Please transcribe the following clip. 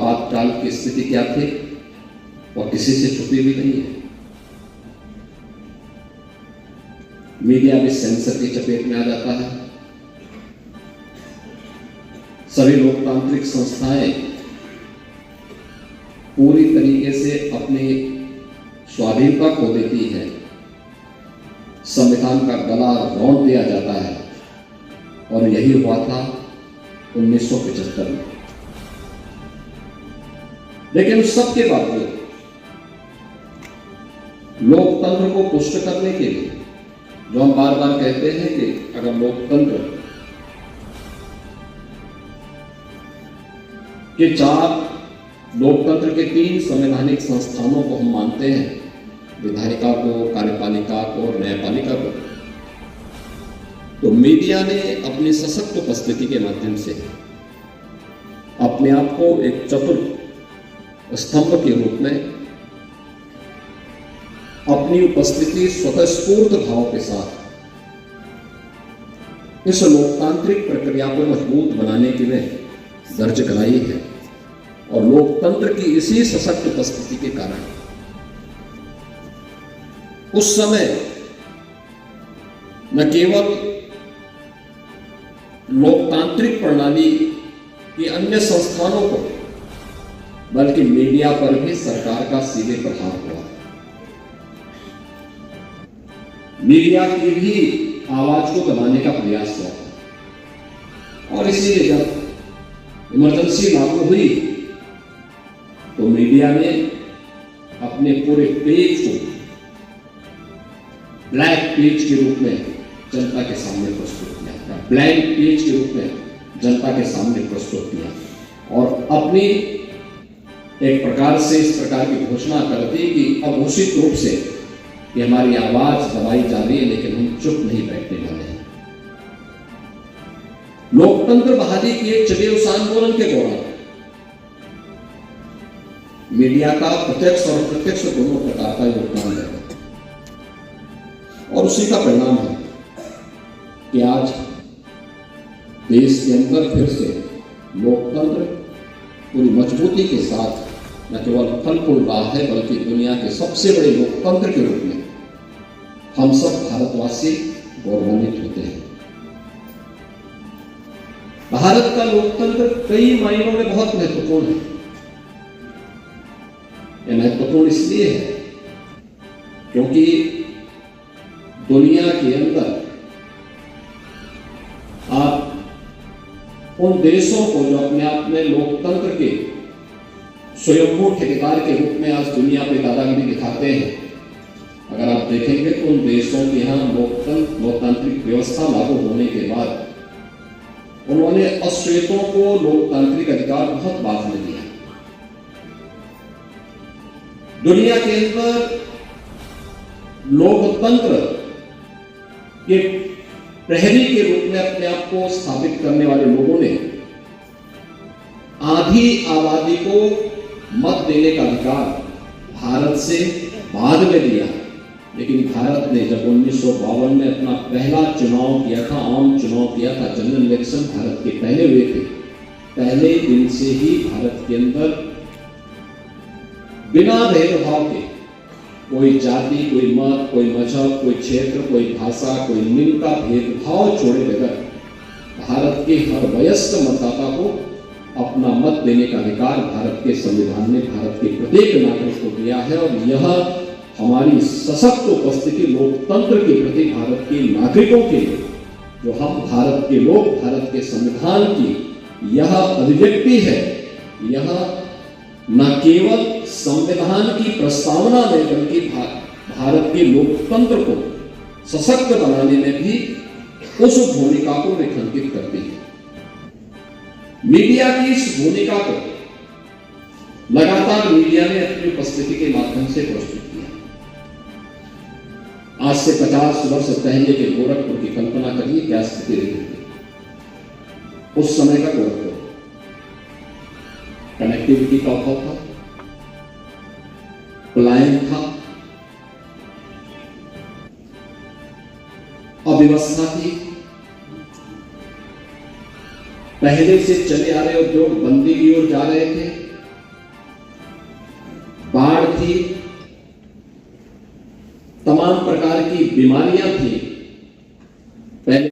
आपातकाल की स्थिति क्या थी और किसी से छुपी भी नहीं है। मीडिया भी सेंसर की चपेट में आ जाता है। सभी लोकतांत्रिक संस्थाएं पूरी तरीके से अपनी स्वाधीनता खो देती है। संविधान का गला रौंद दिया जाता है और यही हुआ था 1975 में। लेकिन उस सब के बावजूद लोकतंत्र को पुष्ट करने के लिए, जो हम बार बार कहते हैं कि अगर लोकतंत्र के लोकतंत्र के 3 संवैधानिक संस्थानों को हम मानते हैं, विधायिका को, कार्यपालिका को और न्यायपालिका को, तो मीडिया ने अपनी सशक्त उपस्थिति के माध्यम से अपने आप को एक चतुर स्तंभ के रूप में अपनी उपस्थिति स्वतःस्फूर्त भाव के साथ इस लोकतांत्रिक प्रक्रिया को मजबूत बनाने के लिए दर्ज कराई है। और लोकतंत्र की इसी सशक्त उपस्थिति के कारण उस समय न केवल लोकतांत्रिक प्रणाली की अन्य संस्थानों को, बल्कि मीडिया पर भी सरकार का सीधे प्रभाव हुआ। मीडिया की भी आवाज को दबाने का प्रयास हुआ और इसीलिए जब इमरजेंसी लागू हुई तो मीडिया ने अपने पूरे पेज को ब्लैक पेज के रूप में जनता के सामने प्रस्तुत किया, ब्लैंक पेज के रूप में जनता के सामने प्रस्तुत किया और अपनी एक प्रकार से इस प्रकार की घोषणा कर दी कि अब घोषित रूप से कि हमारी आवाज दबाई जा रही है, लेकिन हम चुप नहीं बैठने वाले हैं। लोकतंत्र बहाली की एक चले उस आंदोलन के दौरान मीडिया का प्रत्यक्ष और अप्रत्यक्ष दोनों प्रकार का योगदान है और उसी का परिणाम है कि आज देश के अंदर फिर से लोकतंत्र पूरी मजबूती के साथ न केवल फल फूल रहा है, बल्कि दुनिया के सबसे बड़े लोकतंत्र के रूप में हम सब भारतवासी गौरवान्वित होते हैं। भारत का लोकतंत्र कई मायनों में बहुत महत्वपूर्ण है। यह महत्वपूर्ण इसलिए है क्योंकि दुनिया के अंदर आप उन देशों को जो अपने आप में लोकतंत्र के स्वयंभू ठेकेदार के रूप में आज दुनिया पे दादागिरी दिखाते हैं, अगर आप देखेंगे तो उन देशों के यहाँ लोकतांत्रिक व्यवस्था लागू होने के बाद उन्होंने अश्वेतों को लोकतांत्रिक अधिकार बहुत बाद में दिया। दुनिया के अंदर लोकतंत्र के प्रहरी के रूप में अपने आप को स्थापित करने वाले लोगों ने आधी आबादी को मत देने का अधिकार भारत से बाद में दिया। लेकिन भारत ने जब 1952 में अपना पहला चुनाव किया था, आम चुनाव किया था, जनरल इलेक्शन भारत के पहले हुए थे, पहले दिन से ही भारत के अंदर बिना भेदभाव के कोई जाति, कोई मत, कोई मजहब, कोई क्षेत्र, कोई भाषा, कोई लिंग का भेदभाव छोड़े बगैर भारत के हर वयस्क मतदाता को अपना मत देने का अधिकार भारत के संविधान ने भारत के प्रत्येक नागरिक को दिया है। और यह हमारी सशक्त उपस्थिति लोकतंत्र के प्रति भारत के नागरिकों के लिए, जो हम भारत के लोग, भारत के संविधान की यह अभिव्यक्ति है, यह न केवल संविधान की प्रस्तावना में बल्कि भारत के लोकतंत्र को सशक्त बनाने में भी उस भूमिका को रेखांकित करती है। मीडिया की इस भूमिका को लगातार मीडिया ने अपनी उपस्थिति के माध्यम से प्रस्तुत किया। आज से 50 वर्ष पहले के गोरखपुर की कल्पना करिए, क्या स्थिति रही थी उस समय का गोरखपुर। कनेक्टिविटी का अभाव था, पलायन था, अव्यवस्था थी, पहले से चले आ रहे उद्योग बंदी की ओर जा रहे थे, थी, तमाम प्रकार की बीमारियां थी,